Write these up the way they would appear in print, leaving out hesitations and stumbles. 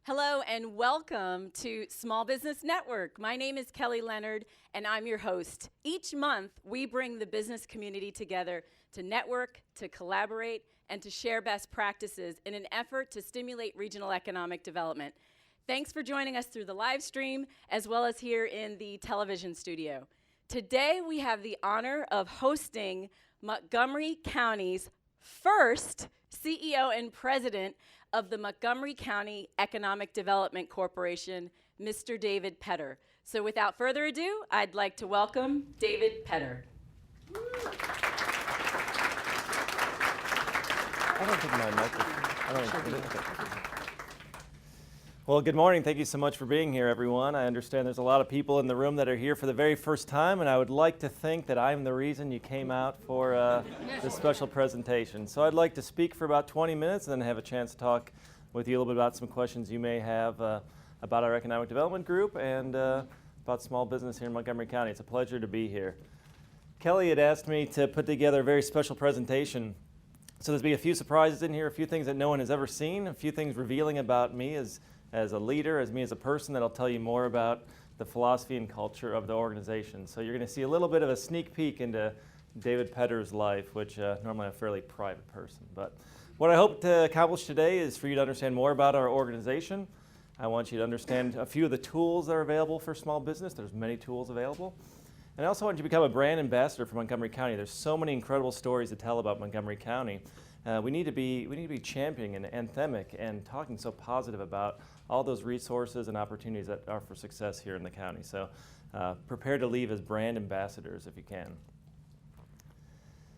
Hello and welcome to Small Business Network. My name is Kelly Leonard and I'm your host. Each month we bring the business community together to network, to collaborate, and to share best practices in an effort to stimulate regional economic development. Thanks for joining us through the live stream as well as here in the television studio. Today we have the honor of hosting Montgomery County's first CEO and president of the Montgomery County Economic Development Corporation, Mr. David Petr. So without further ado, I'd like to welcome David Petr. I don't think my microphone. Well, good morning. Thank you so much for being here, everyone. I understand there's a lot of people in the room that are here for the very first time, and I would like to think that I'm the reason you came out for this special presentation. So I'd like to speak for about 20 minutes and then have a chance to talk with you a little bit about some questions you may have about our economic development group and about small business here in Montgomery County. It's a pleasure to be here. Kelly had asked me to put together a very special presentation. So there's be a few surprises in here, a few things that no one has ever seen, a few things revealing about me as a leader, as me as a person, that'll tell you more about the philosophy and culture of the organization. So you're going to see a little bit of a sneak peek into David Petr's life, which normally I'm a fairly private person. But what I hope to accomplish today is for you to understand more about our organization. I want you to understand a few of the tools that are available for small business. There's many tools available. And I also want you to become a brand ambassador for Montgomery County. There's so many incredible stories to tell about Montgomery County. We need to be championing and anthemic and talking so positive about all those resources and opportunities that are for success here in the county. So prepare to leave as brand ambassadors if you can.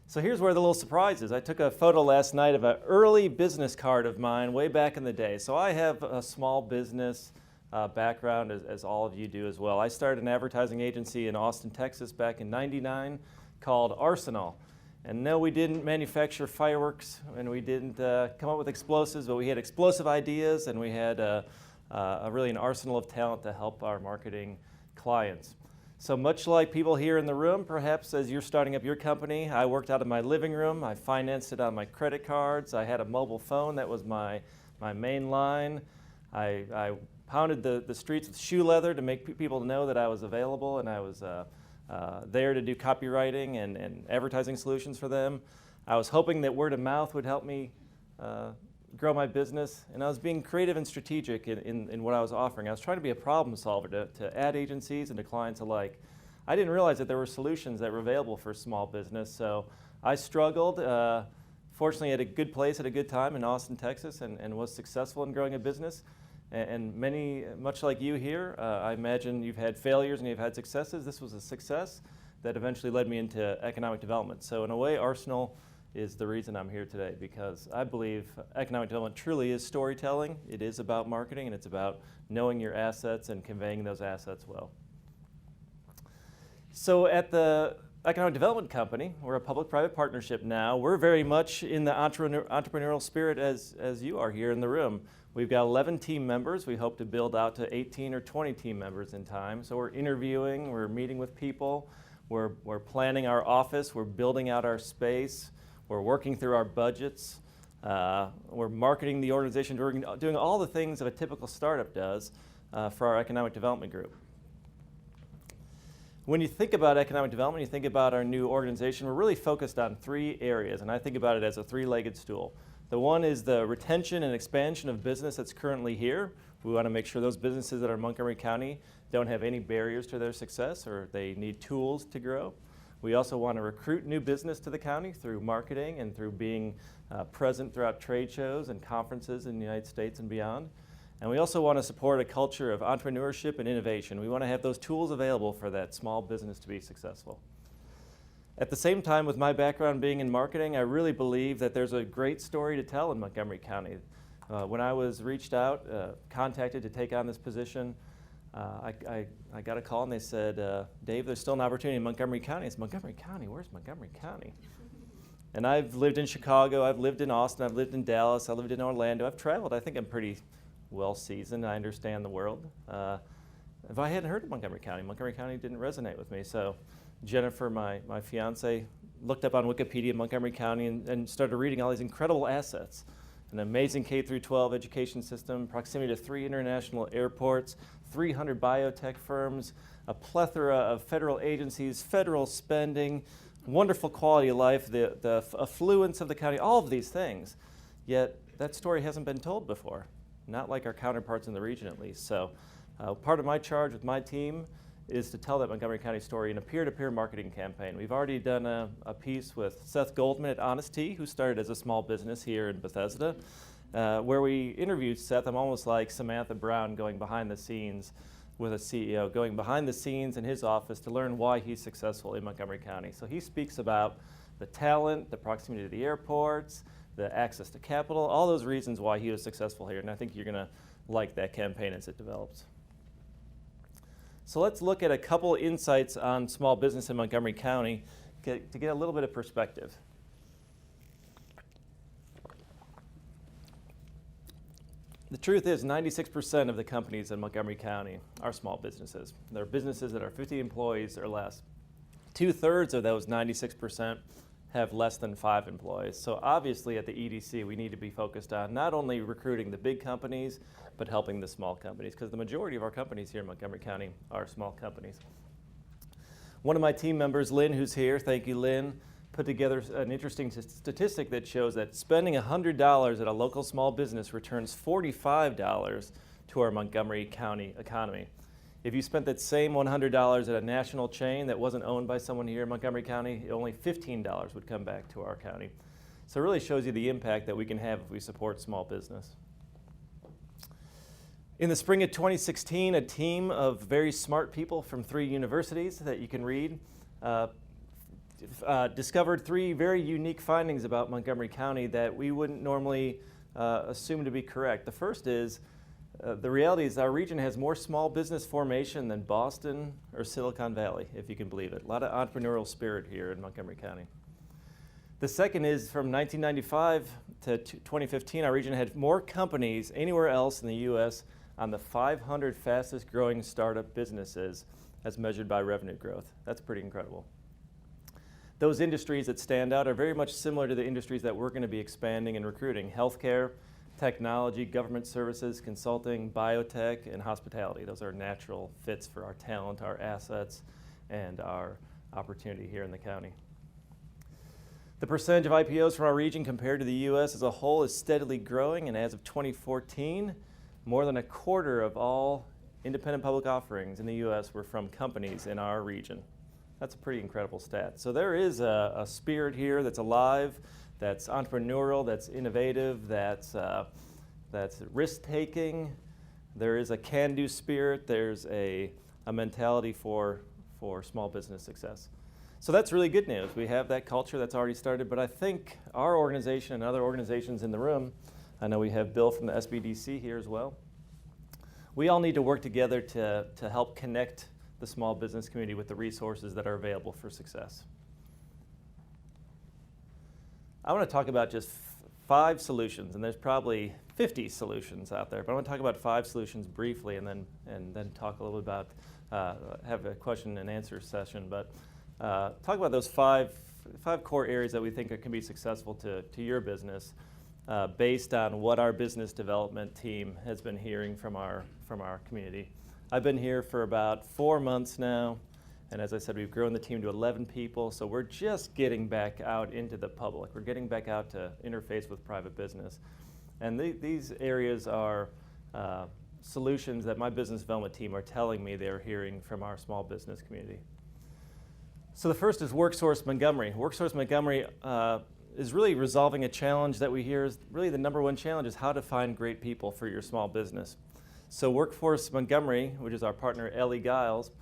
So here's where the little surprise is. I took a photo last night of an early business card of mine way back in the day. So I have a small business background as all of you do as well. I started an advertising agency in Austin, Texas back in '99 called Arsenal. And no, we didn't manufacture fireworks and we didn't come up with explosives, but we had explosive ideas and we had really an arsenal of talent to help our marketing clients. So much like people here in the room, perhaps as you're starting up your company, I worked out of my living room, I financed it on my credit cards, I had a mobile phone that was my main line. I pounded the streets with shoe leather to make people know that I was available and I was there to do copywriting and advertising solutions for them. I was hoping that word of mouth would help me grow my business, and I was being creative and strategic in what I was offering. I was trying to be a problem solver to ad agencies and to clients alike. I didn't realize that there were solutions that were available for small business, so I struggled. Fortunately, at a good place at a good time in Austin, Texas, and was successful in growing a business. And many, much like you here, I imagine you've had failures and you've had successes. This was a success that eventually led me into economic development. So in a way, Arsenal is the reason I'm here today, because I believe economic development truly is storytelling. It is about marketing, and it's about knowing your assets and conveying those assets well. So at the Economic Development Company, we're a public-private partnership now. We're very much in the entrepreneurial spirit as you are here in the room. We've got 11 team members. We hope to build out to 18 or 20 team members in time. So we're interviewing, we're meeting with people, we're planning our office, we're building out our space, we're working through our budgets, we're marketing the organization, we're doing all the things that a typical startup does for our economic development group. When you think about economic development, you think about our new organization, we're really focused on three areas, and I think about it as a three-legged stool. The one is the retention and expansion of business that's currently here. We want to make sure those businesses that are in Montgomery County don't have any barriers to their success or they need tools to grow. We also want to recruit new business to the county through marketing and through being present throughout trade shows and conferences in the United States and beyond. And we also want to support a culture of entrepreneurship and innovation. We want to have those tools available for that small business to be successful. At the same time, with my background being in marketing, I really believe that there's a great story to tell in Montgomery County. When I was reached out, contacted to take on this position, I got a call and they said, Dave, there's still an opportunity in Montgomery County. It's Montgomery County. Where's Montgomery County? And I've lived in Chicago, I've lived in Austin, I've lived in Dallas, I lived in Orlando. I've traveled. I think I'm pretty well seasoned. I understand the world. If I hadn't heard of Montgomery County didn't resonate with me. So Jennifer, my fiance, looked up on Wikipedia Montgomery County and started reading all these incredible assets. an amazing K through 12 education system, proximity to 3 international airports, 300 biotech firms, a plethora of federal agencies, federal spending, wonderful quality of life, the affluence of the county, all of these things. Yet that story hasn't been told before, not like our counterparts in the region at least. So part of my charge with my team is to tell that Montgomery County story in a peer-to-peer marketing campaign. We've already done a piece with Seth Goldman at Honest Tea, who started as a small business here in Bethesda, where we interviewed Seth. I'm almost like Samantha Brown going behind the scenes with a CEO, going behind the scenes in his office to learn why he's successful in Montgomery County. So he speaks about the talent, the proximity to the airports, the access to capital, all those reasons why he was successful here. And I think you're going to like that campaign as it develops. So let's look at a couple insights on small business in Montgomery County to get a little bit of perspective. The truth is 96% of the companies in Montgomery County are small businesses. They're businesses that are 50 employees or less. 2/3 of those 96% have less than 5 employees. So obviously at the EDC we need to be focused on not only recruiting the big companies, but helping the small companies, because the majority of our companies here in Montgomery County are small companies. One of my team members, Lynn, who's here, thank you, Lynn, put together an interesting statistic that shows that spending $100 at a local small business returns $45 to our Montgomery County economy. If you spent that same $100 at a national chain that wasn't owned by someone here in Montgomery County, only $15 would come back to our county. So it really shows you the impact that we can have if we support small business. In the spring of 2016, a team of very smart people from 3 universities that you can read discovered 3 very unique findings about Montgomery County that we wouldn't normally assume to be correct. The first is the reality is our region has more small business formation than Boston or Silicon Valley, if you can believe it. A lot of entrepreneurial spirit here in Montgomery County. The second is from 1995 to 2015, our region had more companies anywhere else in the U.S. on the 500 fastest growing startup businesses as measured by revenue growth. That's pretty incredible. Those industries that stand out are very much similar to the industries that we're going to be expanding and recruiting: healthcare, technology, government services, consulting, biotech, and hospitality. Those are natural fits for our talent, our assets, and our opportunity here in the county. The percentage of IPOs from our region compared to the U.S. as a whole is steadily growing, and as of 2014, more than a quarter of all independent public offerings in the U.S. were from companies in our region. That's a pretty incredible stat. So there is a spirit here that's alive, that's entrepreneurial, that's innovative, that's risk-taking. There is a can-do spirit. There's a mentality for small business success. So that's really good news. We have that culture that's already started, but I think our organization and other organizations in the room, I know we have Bill from the SBDC here as well, we all need to work together to help connect the small business community with the resources that are available for success. I want to talk about just 5 solutions, and there's probably 50 solutions out there, but I want to talk about 5 solutions briefly and then talk a little bit about, have a question and answer session, but talk about those five core areas that we think can be successful to your business based on what our business development team has been hearing from our community. I've been here for about 4 months now, and as I said, we've grown the team to 11 people, so we're just getting back out into the public. We're getting back out to interface with private business. And these areas are solutions that my business development team are telling me they're hearing from our small business community. So the first is WorkSource Montgomery. WorkSource Montgomery is really resolving a challenge that we hear is really the number one challenge is how to find great people for your small business. So Workforce Montgomery, which is our partner Ellie Giles,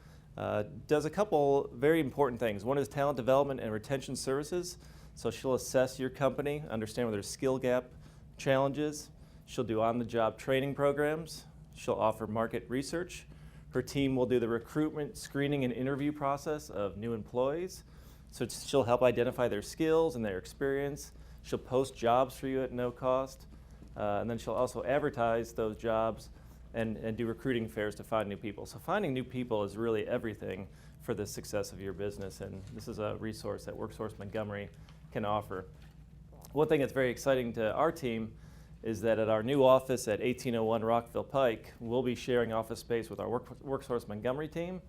does a couple very important things. One is talent development and retention services. So she'll assess your company, understand where there's skill gap challenges. She'll do on-the-job training programs. She'll offer market research. Her team will do the recruitment, screening, and interview process of new employees. So she'll help identify their skills and their experience. She'll post jobs for you at no cost. And then she'll also advertise those jobs and do recruiting fairs to find new people. So finding new people is really everything for the success of your business, and this is a resource that WorkSource Montgomery can offer. One thing that's very exciting to our team is that at our new office at 1801 Rockville Pike, we'll be sharing office space with our Workforce Montgomery team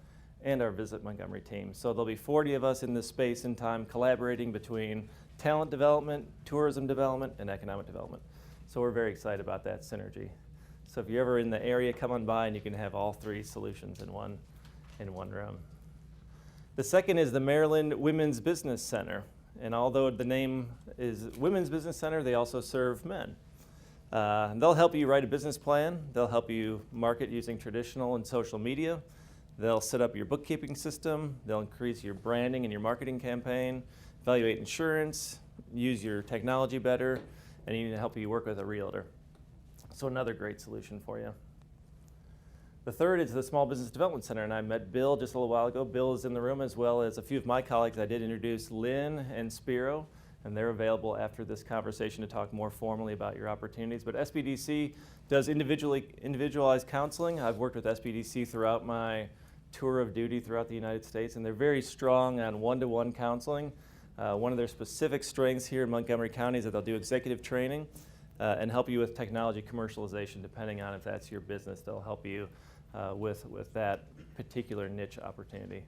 and our Visit Montgomery team. So there'll be 40 of us in this space and time collaborating between talent development, tourism development, and economic development. So we're very excited about that synergy. So if you're ever in the area, come on by and you can have all three solutions in one room. The second is the Maryland Women's Business Center. And although the name is Women's Business Center, they also serve men. They'll help you write a business plan. They'll help you market using traditional and social media. They'll set up your bookkeeping system. They'll increase your branding and your marketing campaign, evaluate insurance, use your technology better, and even help you work with a realtor. So another great solution for you. The third is the Small Business Development Center, and I met Bill just a little while ago. Bill is in the room, as well as a few of my colleagues. I did introduce Lynn and Spiro, and they're available after this conversation to talk more formally about your opportunities. But SBDC does individualized counseling. I've worked with SBDC throughout my tour of duty throughout the United States, and they're very strong on one-to-one counseling. One of their specific strengths here in Montgomery County is that they'll do executive training and help you with technology commercialization, depending on if that's your business. They'll help you with that particular niche opportunity.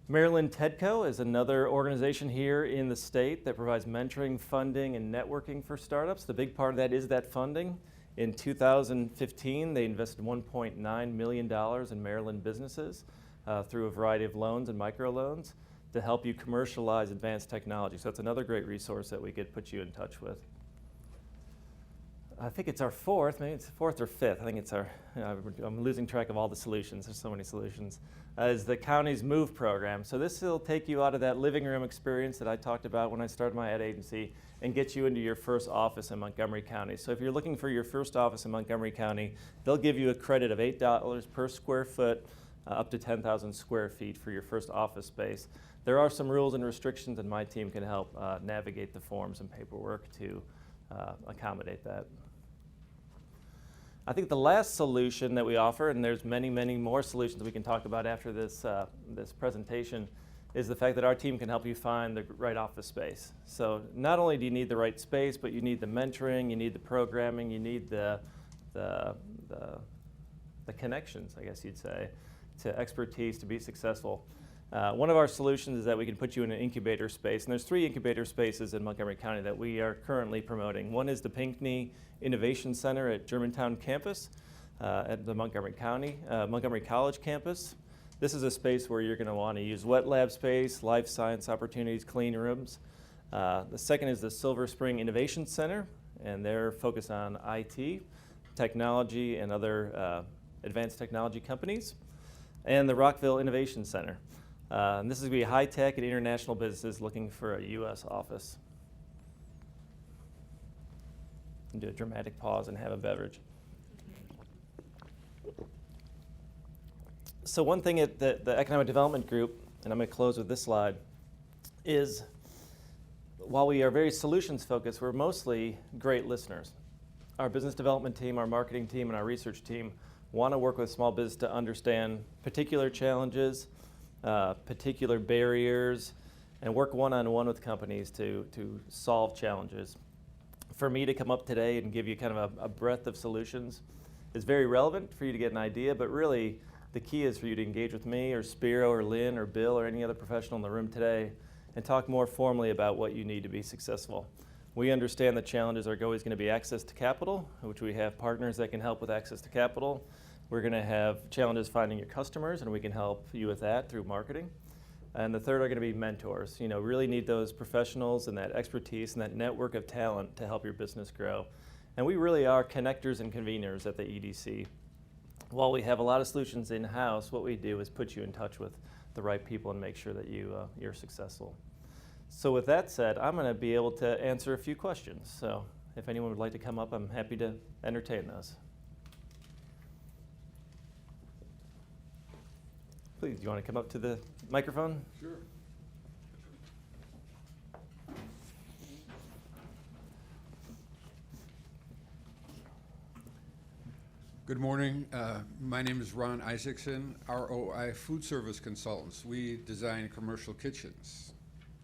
Maryland TEDCO is another organization here in the state that provides mentoring, funding, and networking for startups. The big part of that is that funding. In 2015, they invested $1.9 million in Maryland businesses through a variety of loans and microloans to help you commercialize advanced technology. So that's another great resource that we could put you in touch with. I think it's our fourth, maybe it's fourth or fifth. I think it's our, I'm losing track of all the solutions. There's so many solutions. Is the county's MOVE program. So this will take you out of that living room experience that I talked about when I started my ad agency and get you into your first office in Montgomery County. So if you're looking for your first office in Montgomery County, they'll give you a credit of $8 per square foot, up to 10,000 square feet for your first office space. There are some rules and restrictions, and my team can help navigate the forms and paperwork to accommodate that. I think the last solution that we offer, and there's many, many more solutions we can talk about after this, this presentation, is the fact that our team can help you find the right office space. So not only do you need the right space, but you need the mentoring, you need the programming, you need the connections, I guess you'd say, to expertise to be successful. One of our solutions is that we can put you in an incubator space, and there's 3 incubator spaces in Montgomery County that we are currently promoting. One is the Pinckney Innovation Center at Germantown campus, at the Montgomery College campus. This is a space where you're going to want to use wet lab space, life science opportunities, clean rooms. The second is the Silver Spring Innovation Center, and they're focused on IT, technology, and other advanced technology companies. And the Rockville Innovation Center. And this is going to be high-tech and international businesses looking for a U.S. office. And do a dramatic pause and have a beverage. So one thing at the Economic Development Group, and I'm going to close with this slide, is while we are very solutions-focused, we're mostly great listeners. Our business development team, our marketing team, and our research team want to work with small business to understand particular challenges, particular barriers, and work one-on-one with companies to solve challenges. For me to come up today and give you kind of a breadth of solutions is very relevant for you to get an idea, but really the key is for you to engage with me or Spiro or Lynn or Bill or any other professional in the room today and talk more formally about what you need to be successful. We understand the challenges are always going to be access to capital, which we have partners that can help with access to capital. We're going to have challenges finding your customers, and we can help you with that through marketing. And the third are going to be mentors. You know, really need those professionals and that expertise and that network of talent to help your business grow. And we really are connectors and conveners at the EDC. While we have a lot of solutions in-house, what we do is put you in touch with the right people and make sure that you're successful. So with that said, I'm going to be able to answer a few questions. So if anyone would like to come up, I'm happy to entertain those. Please, do you want to come up to the microphone? Sure. Good morning. My name is Ron Isaacson, ROI Food Service Consultants. We design commercial kitchens,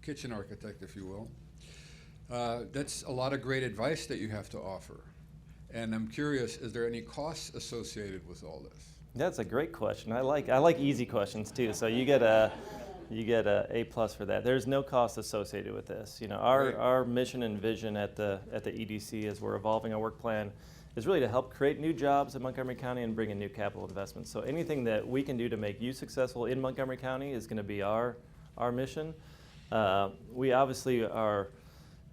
kitchen architect, if you will. That's a lot of great advice that you have to offer. And I'm curious, is there any costs associated with all this? That's a great question. I like easy questions too. So you get a A+ for that. There's no cost associated with this. You know, our mission and vision at the EDC as we're evolving our work plan is really to help create new jobs in Montgomery County and bring in new capital investments. So anything that we can do to make you successful in Montgomery County is going to be our mission. We obviously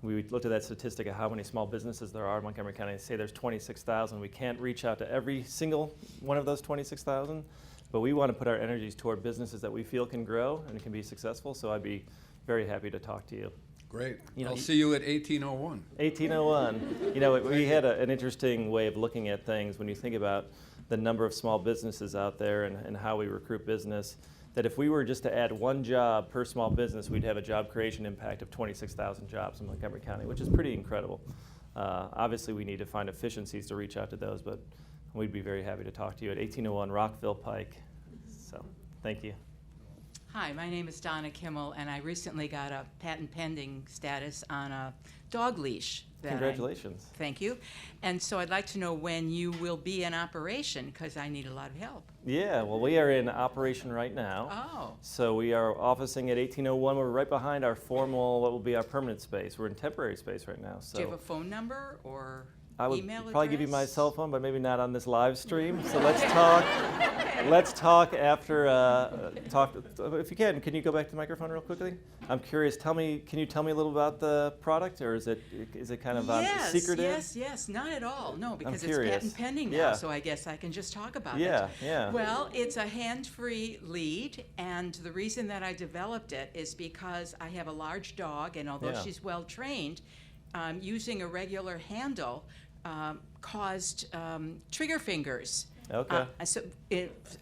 we looked at that statistic of how many small businesses there are in Montgomery County and say there's 26,000. We can't reach out to every single one of those 26,000, but we want to put our energies toward businesses that we feel can grow and can be successful. So I'd be very happy to talk to you. Great. You know, I'll see you at 1801. 1801. You know, we had an interesting way of looking at things when you think about the number of small businesses out there and how we recruit business, that if we were just to add one job per small business, we'd have a job creation impact of 26,000 jobs in Montgomery County, which is pretty incredible. Obviously, we need to find efficiencies to reach out to those, but we'd be very happy to talk to you at 1801 Rockville Pike. So, thank you. Hi, my name is Donna Kimmel, and I recently got a patent pending status on a dog leash. Congratulations. Thank you. And so I'd like to know when you will be in operation, because I need a lot of help. Yeah, well, we are in operation right now. Oh. So we are officing at 1801. We're right behind our formal, what will be our permanent space. We're in temporary space right now. So Do you have a phone number or I would email probably give you my address? cell phone, but maybe not on this live stream. So let's talk. Let's talk after. If you can you go back to the microphone real quickly? I'm curious. Can you tell me a little about the product, or is it kind of secretive? Yes, not at all. No, because it's curious. patent pending now, Yeah. so I guess I can just talk about it. Yeah. Well, it's a hand-free lead, and the reason that I developed it is because I have a large dog, and although Yeah. she's well trained, using a regular handle caused trigger fingers. Okay.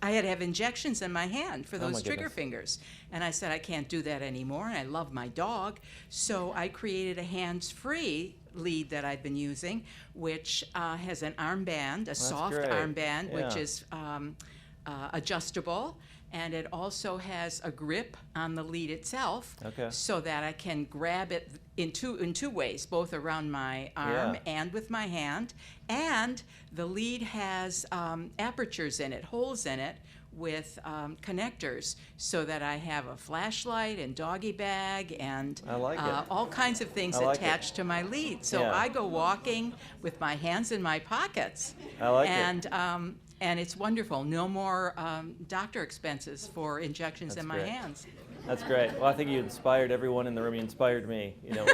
I had to have injections in my hand for Oh, those my trigger goodness. fingers. And I said, I can't do that anymore, and I love my dog. So I created a hands-free lead that I've been using, which has an armband, a soft great. armband, which Yeah. is adjustable. And it also has a grip on the lead itself, Okay. so that I can grab it in two ways, both around my arm Yeah. and with my hand. And the lead has apertures in it, holes in it, with connectors, so that I have a flashlight and doggy bag and I like it. all kinds of things I like attached to my lead. So Yeah. I go walking with my hands in my pockets. I like it. And it's wonderful. No more doctor expenses for injections That's in my great. hands. That's great. Well, I think you inspired everyone in the room. You inspired me. You know,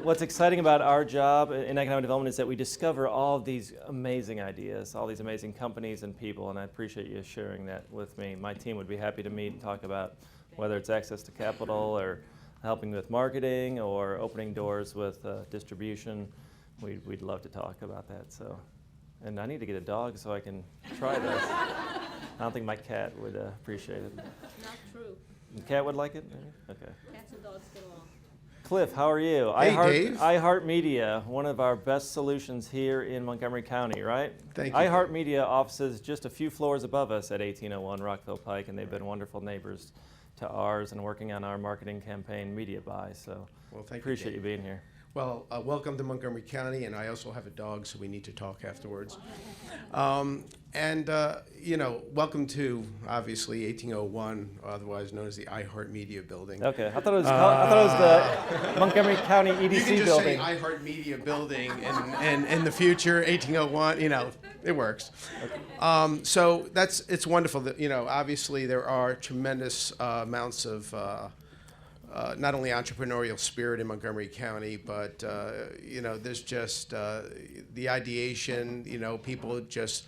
what's exciting about our job in economic development is that we discover all of these amazing ideas, all these amazing companies and people, and I appreciate you sharing that with me. My team would be happy to meet and talk about whether it's access to capital or helping with marketing or opening doors with distribution. We'd love to talk about that. So, and I need to get a dog so I can try this. I don't think my cat would appreciate it. Not true. The cat would like it? Okay. Cats and dogs get along. Cliff, how are you? Hey, Dave. iHeartMedia, one of our best solutions here in Montgomery County, right? Thank you. iHeartMedia offices just a few floors above us at 1801 Rockville Pike, and they've been wonderful neighbors to ours and working on our marketing campaign, Media Buy. So Well, thank you, appreciate Dave. you being here. Well, welcome to Montgomery County, and I also have a dog, so we need to talk afterwards. Welcome to, obviously, 1801, otherwise known as the iHeartMedia building. Okay, I thought it was the Montgomery County EDC You can just building. say iHeartMedia building, and in the future, 1801, it works. So it's wonderful that, obviously there are tremendous amounts of not only entrepreneurial spirit in Montgomery County, but there's just the ideation, people just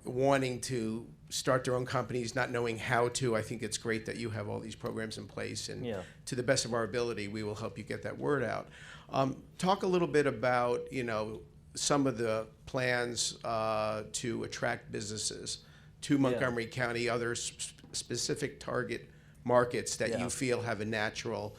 wanting to start their own companies, not knowing how to. I think it's great that you have all these programs in place, and Yeah. to the best of our ability, we will help you get that word out. Talk a little bit about some of the plans to attract businesses to Montgomery County, other specific target markets that Yeah. you feel have a natural,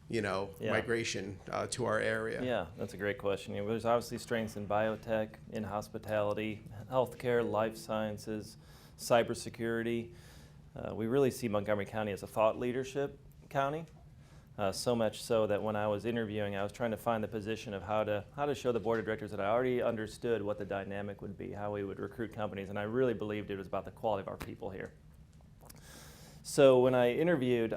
migration to our area. Yeah, that's a great question. There's obviously strengths in biotech, in hospitality, healthcare, life sciences, cybersecurity. We really see Montgomery County as a thought leadership county. So much so that when I was interviewing, I was trying to find the position of how to show the board of directors that I already understood what the dynamic would be, how we would recruit companies, and I really believed it was about the quality of our people here. So when I interviewed,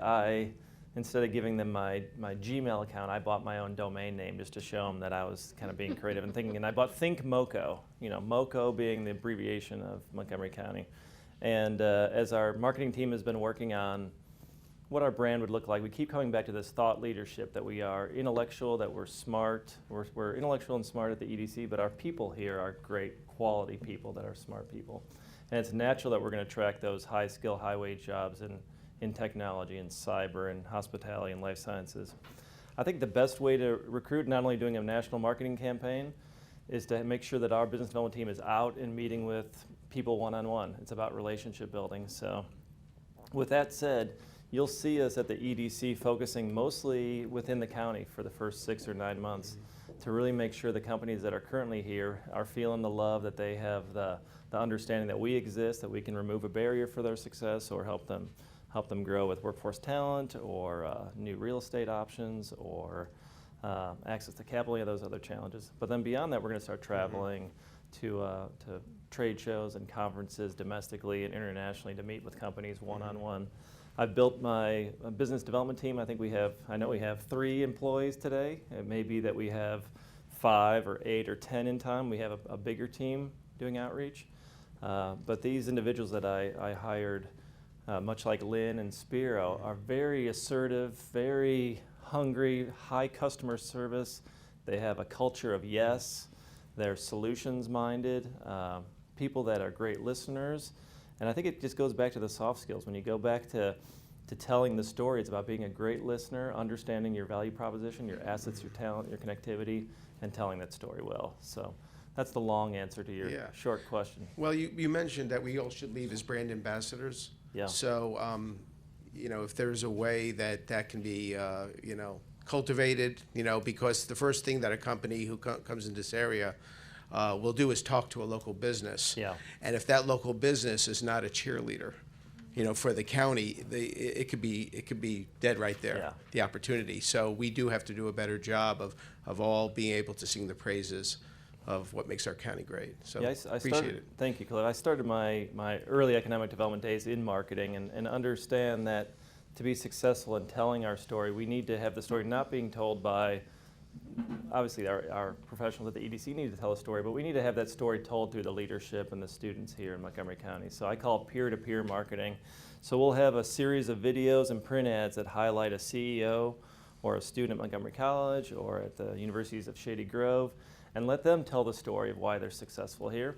instead of giving them my Gmail account, I bought my own domain name just to show them that I was kind of being creative and thinking, and I bought Think MoCo, MoCo being the abbreviation of Montgomery County. And as our marketing team has been working on what our brand would look like, we keep coming back to this thought leadership, that we are intellectual, that we're smart. We're intellectual and smart at the EDC, but our people here are great quality people that are smart people. And it's natural that we're going to attract those high skill, high wage jobs in technology and cyber and hospitality and life sciences. I think the best way to recruit, not only doing a national marketing campaign, is to make sure that our business development team is out and meeting with people one-on-one. It's about relationship building. So with that said, you'll see us at the EDC focusing mostly within the county for the first 6 or 9 months to really make sure the companies that are currently here are feeling the love, that they have the understanding that we exist, that we can remove a barrier for their success or help them grow with workforce talent or new real estate options or access to capital, any of those other challenges. But then beyond that, we're going to start traveling to trade shows and conferences domestically and internationally to meet with companies one-on-one. I've built my business development team. I know we have 3 employees today. It may be that we have 5 or 8 or 10 in time. We have a bigger team doing outreach. But these individuals that I hired, much like Lynn and Spiro, are very assertive, very hungry, high customer service. They have a culture of yes. They're solutions-minded, people that are great listeners. And I think it just goes back to the soft skills. When you go back to telling the story, it's about being a great listener, understanding your value proposition, your assets, your talent, your connectivity, and telling that story well. So that's the long answer to your short question. Well, you mentioned that we all should leave as brand ambassadors. Yeah. So, if there's a way that can be, cultivated, because the first thing that a company who comes in this area will do is talk to a local business. Yeah. And if that local business is not a cheerleader, for the county, it could be dead right there. Yeah. The opportunity. So we do have to do a better job of all being able to sing the praises of what makes our county great. So I appreciate it. Thank you, Cliff. I started my early economic development days in marketing and understand that to be successful in telling our story, we need to have the story not being told by, obviously our professionals at the EDC need to tell a story, but we need to have that story told through the leadership and the students here in Montgomery County. So I call it peer-to-peer marketing. So we'll have a series of videos and print ads that highlight a CEO or a student at Montgomery College or at the universities of Shady Grove, and let them tell the story of why they're successful here.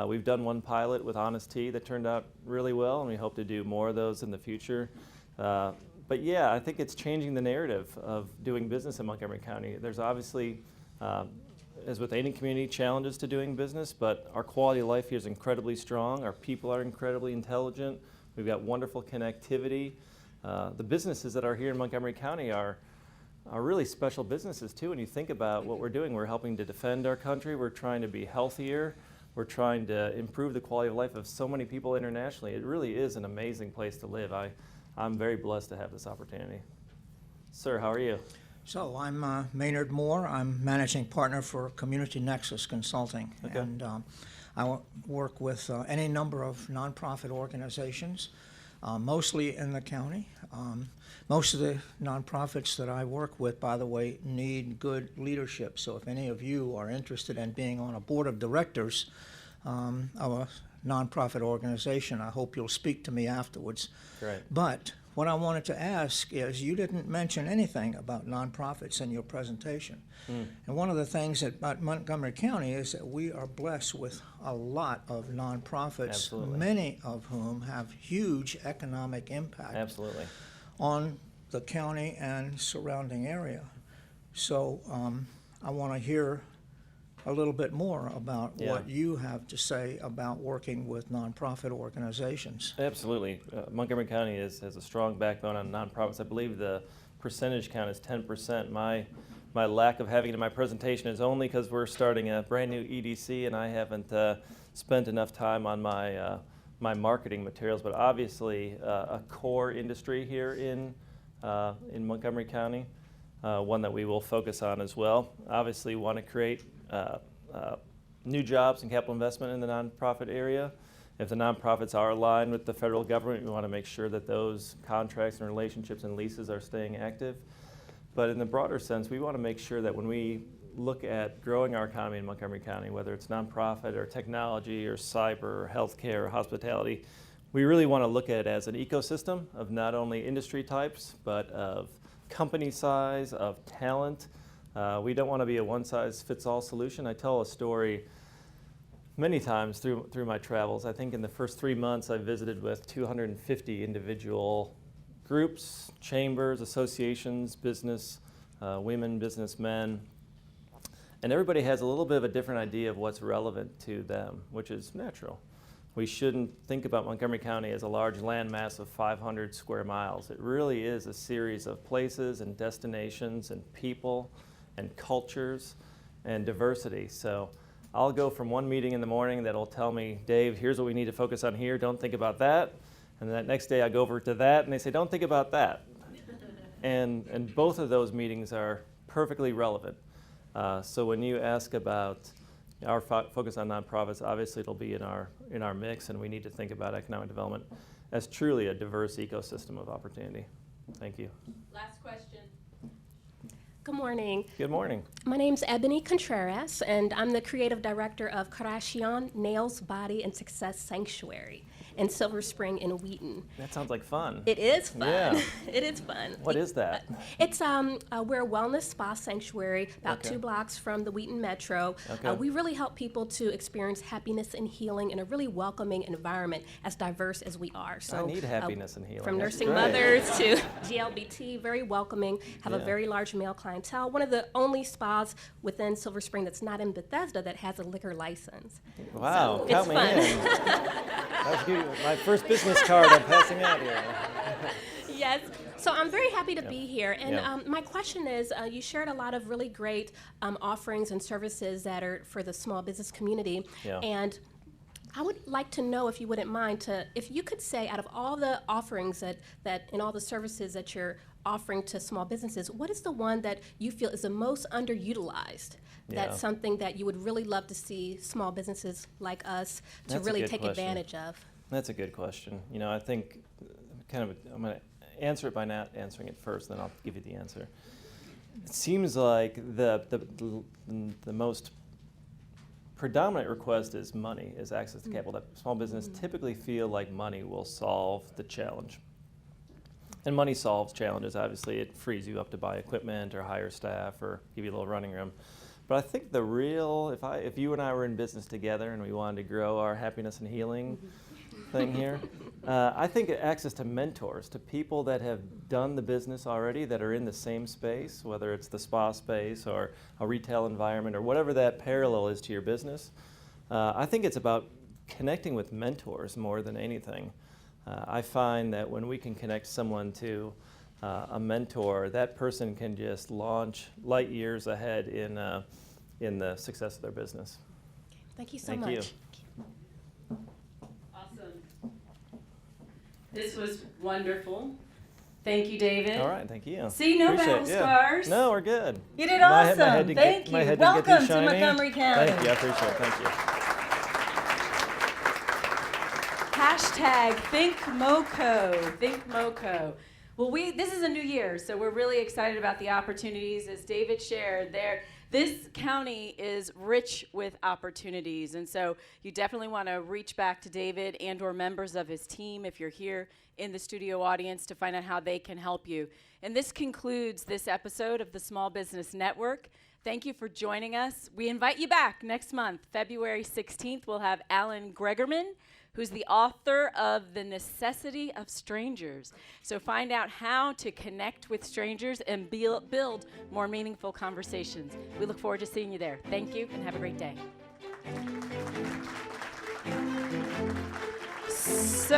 We've done one pilot with Honest Tea that turned out really well, and we hope to do more of those in the future. But yeah, I think it's changing the narrative of doing business in Montgomery County. There's obviously, as with any community, challenges to doing business, but our quality of life here is incredibly strong. Our people are incredibly intelligent. We've got wonderful connectivity. The businesses that are here in Montgomery County are really special businesses too. When you think about what we're doing, we're helping to defend our country. We're trying to be healthier. We're trying to improve the quality of life of so many people internationally. It really is an amazing place to live. I'm very blessed to have this opportunity. Sir, how are you? So I'm Maynard Moore. I'm managing partner for Community Nexus Consulting. Okay. And I work with any number of nonprofit organizations, mostly in the county. Most of the nonprofits that I work with, by the way, need good leadership. So if any of you are interested in being on a board of directors of a nonprofit organization, I hope you'll speak to me afterwards. Great. But what I wanted to ask is, you didn't mention anything about nonprofits in your presentation. And one of the things about Montgomery County is that we are blessed with a lot of nonprofits, Absolutely. many of whom have huge economic impact Absolutely. on the county and surrounding area. So I want to hear a little bit more about what you have to say about working with nonprofit organizations. Absolutely. Montgomery County has a strong backbone on nonprofits. I believe the percentage count is 10%. My lack of having it in my presentation is only because we're starting a brand new EDC and I haven't spent enough time on my marketing materials. But obviously, a core industry here in in Montgomery County, one that we will focus on as well. Obviously, we want to create new jobs and capital investment in the nonprofit area. If the nonprofits are aligned with the federal government, we want to make sure that those contracts and relationships and leases are staying active. But in the broader sense, we want to make sure that when we look at growing our economy in Montgomery County, whether it's nonprofit or technology or cyber or healthcare or hospitality, we really want to look at it as an ecosystem of not only industry types, but of company size, of talent. We don't want to be a one-size-fits-all solution. I tell a story many times through my travels. I think in the first 3 months I visited with 250 individual groups, chambers, associations, business, women, businessmen, and everybody has a little bit of a different idea of what's relevant to them, which is natural. We shouldn't think about Montgomery County as a large landmass of 500 square miles. It really is a series of places and destinations and people and cultures and diversity. So I'll go from one meeting in the morning that'll tell me, Dave, here's what we need to focus on here, don't think about that. And then that next day I go over to that and they say, don't think about that. and both of those meetings are perfectly relevant. So when you ask about our focus on nonprofits, obviously it'll be in our mix, and we need to think about economic development as truly a diverse ecosystem of opportunity. Thank you. Last question. Good morning. Good morning. My name's Ebony Contreras, and I'm the creative director of Creation Nails, Body, and Success Sanctuary in Silver Spring in Wheaton. That sounds like fun. It is fun. Yeah. It is fun. What is that? It's we're a wellness spa sanctuary about Okay. 2 blocks from the Wheaton Metro. Okay. We really help people to experience happiness and healing in a really welcoming environment, as diverse as we are. So I need happiness and healing. From That's nursing great. mothers to GLBT, very welcoming, have a Yeah. very large male clientele. One of the only spas within Silver Spring that's not in Bethesda that has a liquor license. Wow, So count it's me fun. in. That's good. My first business card I'm passing out here. Yes. So I'm very happy to be here. And Yeah. my question is, you shared a lot of really great offerings and services that are for the small business community. Yeah. And I would like to know, if you wouldn't mind, if you could say, out of all the offerings that and all the services that you're offering to small businesses, what is the one that you feel is the most underutilized? Yeah. That's something that you would really love to see small businesses like us to That's a really good take question. advantage of. That's a good question. You know, I think I'm going to answer it by not answering it first, then I'll give you the answer. It seems like the most predominant request is money, is access to capital. That small business typically feel like money will solve the challenge. And money solves challenges. Obviously, it frees you up to buy equipment or hire staff or give you a little running room. But I think the real, if you and I were in business together and we wanted to grow our happiness and healing thing here, I think access to mentors, to people that have done the business already, that are in the same space, whether it's the spa space or a retail environment or whatever that parallel is to your business. I think it's about connecting with mentors more than anything. I find that when we can connect someone to a mentor, that person can just launch light years ahead in the success of their business. Thank you so Thank much. you. Awesome. This was wonderful. Thank you, David. All right, thank you. See, no Appreciate battle it, yeah. scars. No, we're good. You did My awesome. head didn't Thank get, my you. head didn't get Welcome too to shiny. Montgomery County. Thank you, I appreciate it. Thank you. Hashtag Think MoCo. Think MoCo. Well, this is a new year, so we're really excited about the opportunities. As David shared, this county is rich with opportunities, and so you definitely want to reach back to David and or members of his team if you're here in the studio audience to find out how they can help you. And this concludes this episode of the Small Business Network. Thank you for joining us. We invite you back next month, February 16th. We'll have Alan Gregerman, who's the author of The Necessity of Strangers. So find out how to connect with strangers and build more meaningful conversations. We look forward to seeing you there. Thank you and have a great day. So